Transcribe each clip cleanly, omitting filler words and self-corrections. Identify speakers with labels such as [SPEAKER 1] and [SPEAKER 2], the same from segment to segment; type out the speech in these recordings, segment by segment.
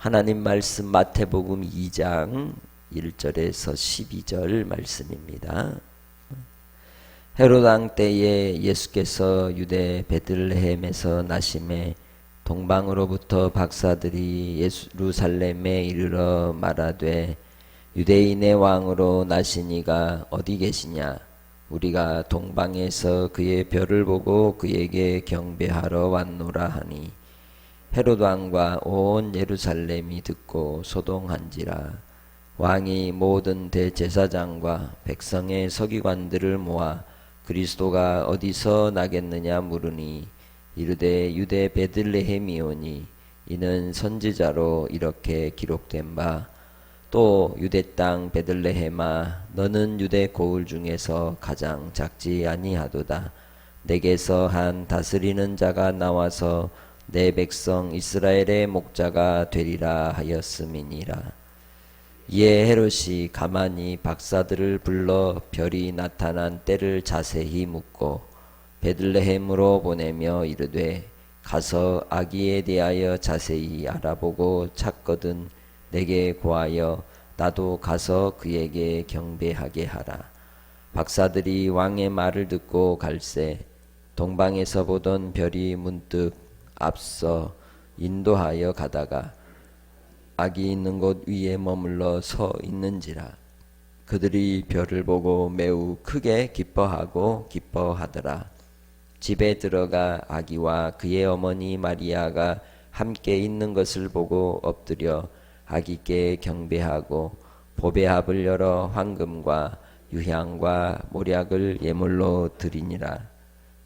[SPEAKER 1] 하나님 말씀 마태복음 2장 1절에서 12절 말씀입니다. 헤롯 왕 때에 예수께서 유대 베들레헴에서 나심에 동방으로부터 박사들이 예루살렘에 이르러 말하되 유대인의 왕으로 나시니가 어디 계시냐? 우리가 동방에서 그의 별을 보고 그에게 경배하러 왔노라 하니 헤롯 왕과 온 예루살렘이 듣고 소동한지라. 왕이 모든 대제사장과 백성의 서기관들을 모아 그리스도가 어디서 나겠느냐 물으니 이르되 유대 베들레헴이오니 이는 선지자로 이렇게 기록된 바 또 유대 땅 베들레헴아 너는 유대 고을 중에서 가장 작지 아니하도다. 내게서 한 다스리는 자가 나와서 내 백성 이스라엘의 목자가 되리라 하였음이니라. 이에 헤롯이 가만히 박사들을 불러 별이 나타난 때를 자세히 묻고 베들레헴으로 보내며 이르되 가서 아기에 대하여 자세히 알아보고 찾거든 내게 고하여 나도 가서 그에게 경배하게 하라. 박사들이 왕의 말을 듣고 갈새 동방에서 보던 별이 문득 앞서 인도하여 가다가 아기 있는 곳 위에 머물러 서 있는지라. 그들이 별을 보고 매우 크게 기뻐하더라. 집에 들어가 아기와 그의 어머니 마리아가 함께 있는 것을 보고 엎드려 아기께 경배하고 보배합을 열어 황금과 유향과 모략을 예물로 드리니라.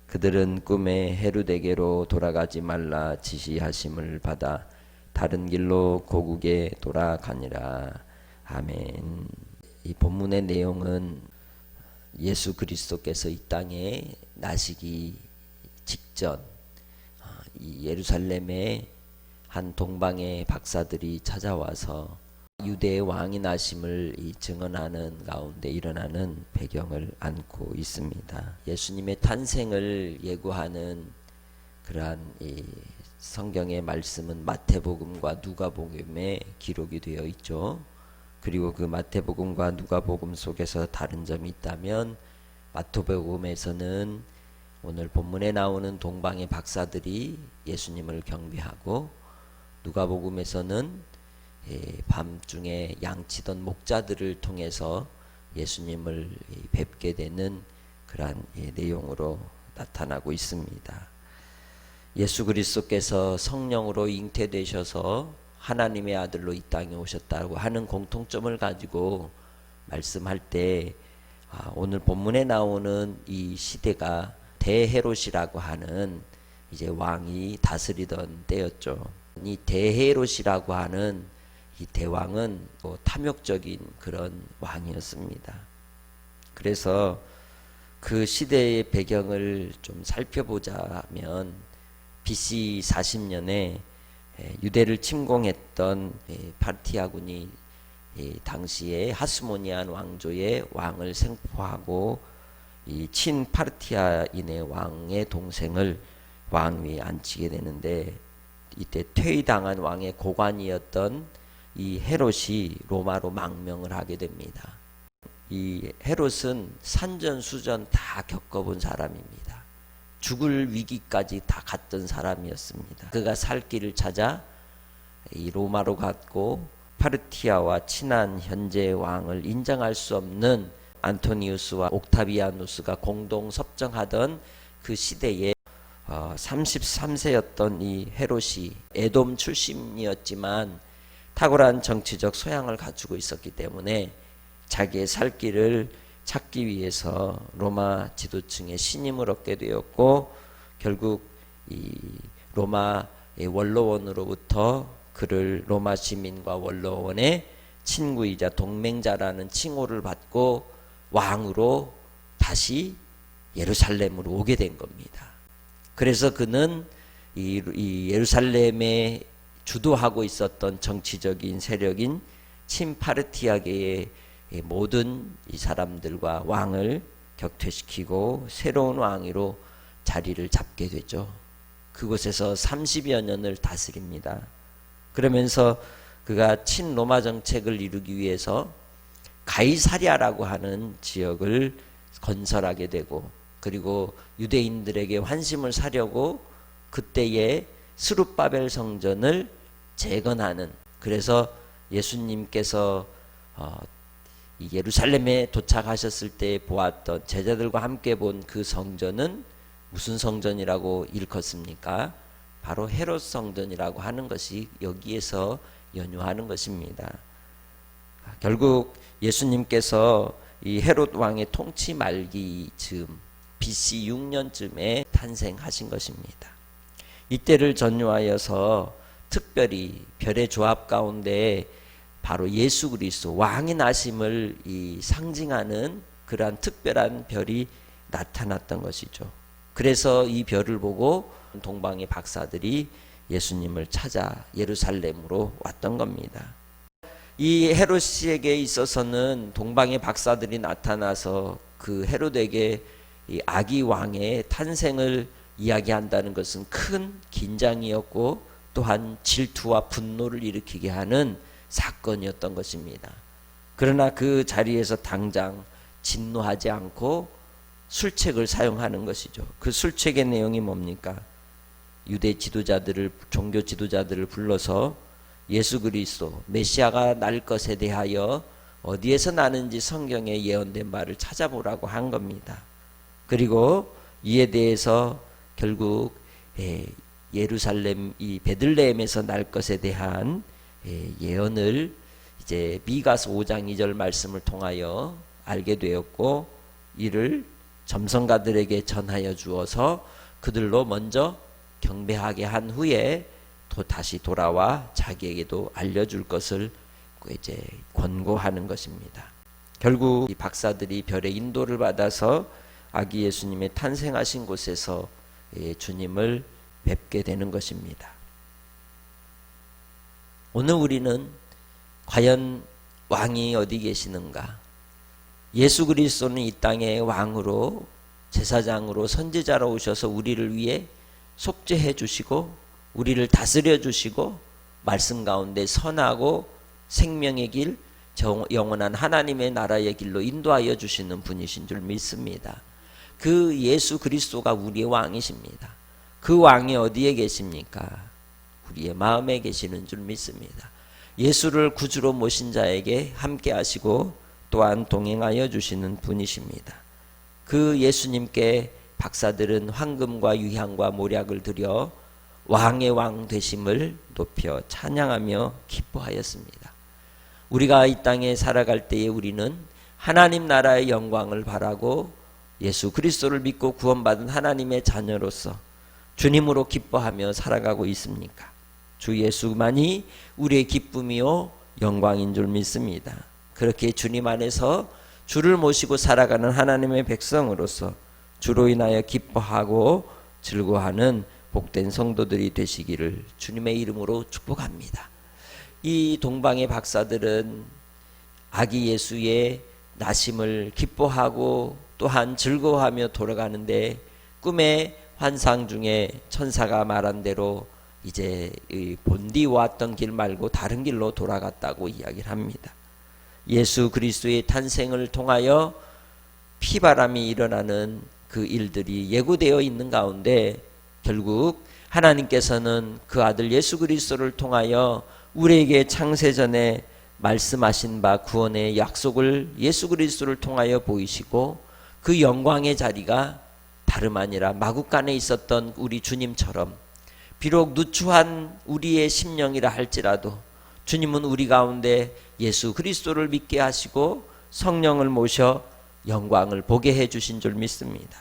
[SPEAKER 1] 그들은 꿈에 헤롯에게로 돌아가지 말라 지시하심을 받아 다른 길로 고국에 돌아가니라. 아멘. 이 본문의 내용은 예수 그리스도께서 이 땅에 나시기 직전 이 예루살렘에 한 동방의 박사들이 찾아와서 유대의 왕이 나심을 증언하는 가운데 일어나는 배경을 안고 있습니다. 예수님의 탄생을 예고하는 그러한 이 성경의 말씀은 마태복음과 누가복음에 기록이 되어 있죠. 그리고 그 마태복음과 누가복음 속에서 다른 점이 있다면 마태복음에서는 오늘 본문에 나오는 동방의 박사들이 예수님을 경배하고 누가복음에서는 밤중에 양치던 목자들을 통해서 예수님을 뵙게 되는 그러한 내용으로 나타나고 있습니다. 예수 그리스도께서 성령으로 잉태되셔서 하나님의 아들로 이 땅에 오셨다고 하는 공통점을 가지고 말씀할 때 오늘 본문에 나오는 이 시대가 대헤롯이라고 하는 이제 왕이 다스리던 때였죠. 이 대헤롯이라고 하는 이 대왕은 탐욕적인 그런 왕이었습니다. 그래서 그 시대의 배경을 좀 살펴보자면 BC 40년에 유대를 침공했던 파르티아군이 당시에 하스모니안 왕조의 왕을 생포하고 이 친파르티아인의 왕의 동생을 왕위에 앉히게 되는데 이때 퇴위당한 왕의 고관이었던 이 헤롯이 로마로 망명을 하게 됩니다. 이 헤롯은 산전수전 다 겪어본 사람입니다. 죽을 위기까지 다 갔던 사람이었습니다. 그가 살 길을 찾아 이 로마로 갔고 파르티아와 친한 현재 왕을 인정할 수 없는 안토니우스와 옥타비아누스가 공동 섭정하던 그 시대에 33세였던 이 헤롯이 에돔 출신이었지만 탁월한 정치적 소양을 갖추고 있었기 때문에 자기의 살 길을 찾기 위해서 로마 지도층의 신임을 얻게 되었고 결국 이 로마의 원로원으로부터 그를 로마 시민과 원로원의 친구이자 동맹자라는 칭호를 받고 왕으로 다시 예루살렘으로 오게 된 겁니다. 그래서 그는 이 예루살렘에 주도하고 있었던 정치적인 세력인 친파르티아계의 모든 이 사람들과 왕을 격퇴시키고 새로운 왕위로 자리를 잡게 되죠. 그곳에서 30여 년을 다스립니다. 그러면서 그가 친로마 정책을 이루기 위해서 가이사랴라고 하는 지역을 건설하게 되고, 그리고 유대인들에게 환심을 사려고 그때에 스룹바벨 성전을 재건하는, 그래서 예수님께서 이 예루살렘에 도착하셨을 때 보았던, 제자들과 함께 본 그 성전은 무슨 성전이라고 일컫습니까? 바로 헤롯 성전이라고 하는 것이 여기에서 연유하는 것입니다. 결국 예수님께서 이 헤롯 왕의 통치 말기 즈음 BC 6년쯤에 탄생하신 것입니다. 이때를 전유하여서 특별히 별의 조합 가운데 바로 예수 그리스도 왕의 나심을 상징하는 그러한 특별한 별이 나타났던 것이죠. 그래서 이 별을 보고 동방의 박사들이 예수님을 찾아 예루살렘으로 왔던 겁니다. 이 헤롯에게 있어서는 동방의 박사들이 나타나서 그 헤롯에게 이 아기 왕의 탄생을 이야기한다는 것은 큰 긴장이었고, 또한 질투와 분노를 일으키게 하는 사건이었던 것입니다. 그러나 그 자리에서 당장 진노하지 않고 술책을 사용하는 것이죠. 그 술책의 내용이 뭡니까? 유대 지도자들을, 종교 지도자들을 불러서 예수 그리스도 메시아가 날 것에 대하여 어디에서 나는지 성경에 예언된 바를 찾아보라고 한 겁니다. 그리고 이에 대해서 결국 예루살렘 이 베들레헴에서 날 것에 대한 예언을 이제 미가서 5장 2절 말씀을 통하여 알게 되었고, 이를 점성가들에게 전하여 주어서 그들로 먼저 경배하게 한 후에 또 다시 돌아와 자기에게도 알려줄 것을 이제 권고하는 것입니다. 결국 이 박사들이 별의 인도를 받아서 아기 예수님의 탄생하신 곳에서 주님을 뵙게 되는 것입니다. 오늘 우리는 과연 왕이 어디 계시는가? 예수 그리스도는 이 땅에 왕으로, 제사장으로, 선지자로 오셔서 우리를 위해 속죄해 주시고 우리를 다스려 주시고 말씀 가운데 선하고 생명의 길, 영원한 하나님의 나라의 길로 인도하여 주시는 분이신 줄 믿습니다. 그 예수 그리스도가 우리의 왕이십니다. 그 왕이 어디에 계십니까? 우리의 마음에 계시는 줄 믿습니다. 예수를 구주로 모신 자에게 함께 하시고 또한 동행하여 주시는 분이십니다. 그 예수님께 박사들은 황금과 유향과 모략을 드려 왕의 왕 되심을 높여 찬양하며 기뻐하였습니다. 우리가 이 땅에 살아갈 때에 우리는 하나님 나라의 영광을 바라고 예수 그리스도를 믿고 구원받은 하나님의 자녀로서 주님으로 기뻐하며 살아가고 있습니까? 주 예수만이 우리의 기쁨이요 영광인 줄 믿습니다. 그렇게 주님 안에서 주를 모시고 살아가는 하나님의 백성으로서 주로 인하여 기뻐하고 즐거워하는 복된 성도들이 되시기를 주님의 이름으로 축복합니다. 이 동방의 박사들은 아기 예수의 나심을 기뻐하고 또한 즐거워하며 돌아가는데, 꿈의 환상 중에 천사가 말한 대로 이제 본디 왔던 길 말고 다른 길로 돌아갔다고 이야기를 합니다. 예수 그리스도의 탄생을 통하여 피바람이 일어나는 그 일들이 예고되어 있는 가운데 결국 하나님께서는 그 아들 예수 그리스도를 통하여 우리에게 창세전에 말씀하신 바 구원의 약속을 예수 그리스도를 통하여 보이시고, 그 영광의 자리가 다름 아니라 마국간에 있었던 우리 주님처럼 비록 누추한 우리의 심령이라 할지라도 주님은 우리 가운데 예수 그리스도를 믿게 하시고 성령을 모셔 영광을 보게 해주신 줄 믿습니다.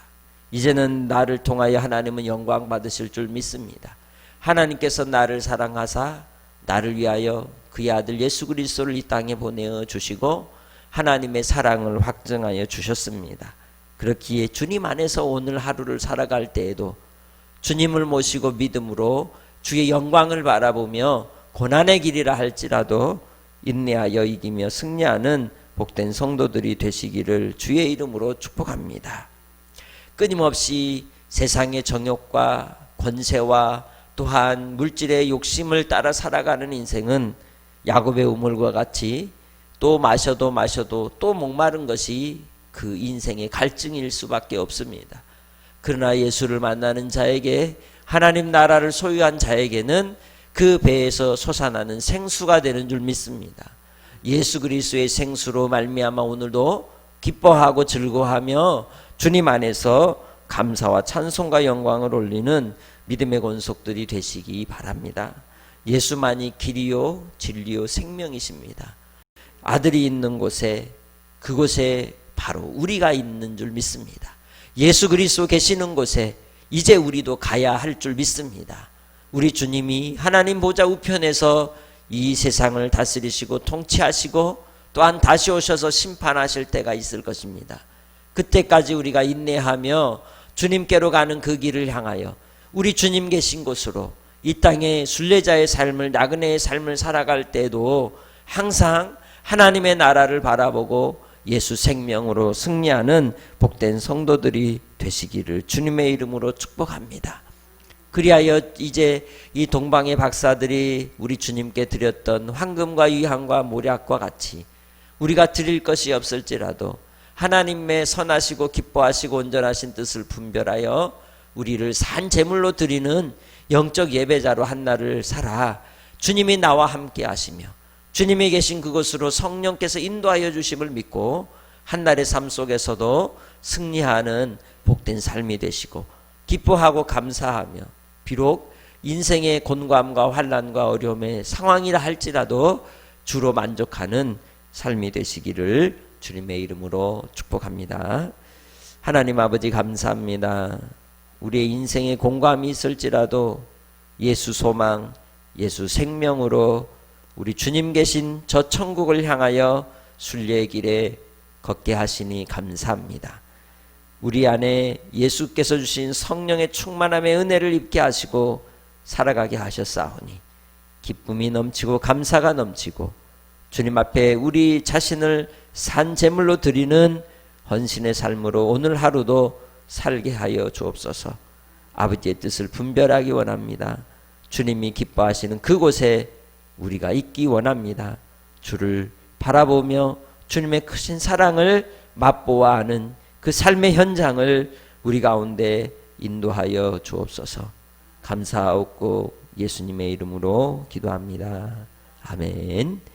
[SPEAKER 1] 이제는 나를 통하여 하나님은 영광 받으실 줄 믿습니다. 하나님께서 나를 사랑하사 나를 위하여 그의 아들 예수 그리스도를 이 땅에 보내어 주시고 하나님의 사랑을 확증하여 주셨습니다. 그렇기에 주님 안에서 오늘 하루를 살아갈 때에도 주님을 모시고 믿음으로 주의 영광을 바라보며 고난의 길이라 할지라도 인내하여 이기며 승리하는 복된 성도들이 되시기를 주의 이름으로 축복합니다. 끊임없이 세상의 정욕과 권세와 또한 물질의 욕심을 따라 살아가는 인생은 야곱의 우물과 같이 또 마셔도 또 목마른 것이 그 인생의 갈증일 수밖에 없습니다. 그러나 예수를 만나는 자에게, 하나님 나라를 소유한 자에게는 그 배에서 솟아나는 생수가 되는 줄 믿습니다. 예수 그리스도의 생수로 말미암아 오늘도 기뻐하고 즐거워하며 주님 안에서 감사와 찬송과 영광을 올리는 믿음의 권속들이 되시기 바랍니다. 예수만이 길이요 진리요 생명이십니다. 아들이 있는 곳에, 그곳에 바로 우리가 있는 줄 믿습니다. 예수 그리스도 계시는 곳에 이제 우리도 가야 할 줄 믿습니다. 우리 주님이 하나님 보좌 우편에서 이 세상을 다스리시고 통치하시고 또한 다시 오셔서 심판하실 때가 있을 것입니다. 그때까지 우리가 인내하며 주님께로 가는 그 길을 향하여 우리 주님 계신 곳으로 이 땅의 순례자의 삶을, 나그네의 삶을 살아갈 때도 항상 하나님의 나라를 바라보고 예수 생명으로 승리하는 복된 성도들이 되시기를 주님의 이름으로 축복합니다. 그리하여 이제 이 동방의 박사들이 우리 주님께 드렸던 황금과 유향과 모략과 같이 우리가 드릴 것이 없을지라도 하나님의 선하시고 기뻐하시고 온전하신 뜻을 분별하여 우리를 산 제물로 드리는 영적 예배자로 한 날을 살아 주님이 나와 함께 하시며 주님이 계신 그곳으로 성령께서 인도하여 주심을 믿고 한날의 삶 속에서도 승리하는 복된 삶이 되시고 기뻐하고 감사하며 비록 인생의 곤고함과 환난과 어려움의 상황이라 할지라도 주로 만족하는 삶이 되시기를 주님의 이름으로 축복합니다. 하나님 아버지 감사합니다. 우리의 인생에 공감이 있을지라도 예수 소망, 예수 생명으로 우리 주님 계신 저 천국을 향하여 순례의 길에 걷게 하시니 감사합니다. 우리 안에 예수께서 주신 성령의 충만함의 은혜를 입게 하시고 살아가게 하셨사오니 기쁨이 넘치고 감사가 넘치고 주님 앞에 우리 자신을 산 제물로 드리는 헌신의 삶으로 오늘 하루도 살게 하여 주옵소서. 아버지의 뜻을 분별하기 원합니다. 주님이 기뻐하시는 그곳에 우리가 있기 원합니다. 주를 바라보며 주님의 크신 사랑을 맛보아하는 그 삶의 현장을 우리 가운데 인도하여 주옵소서. 감사하옵고 예수님의 이름으로 기도합니다. 아멘.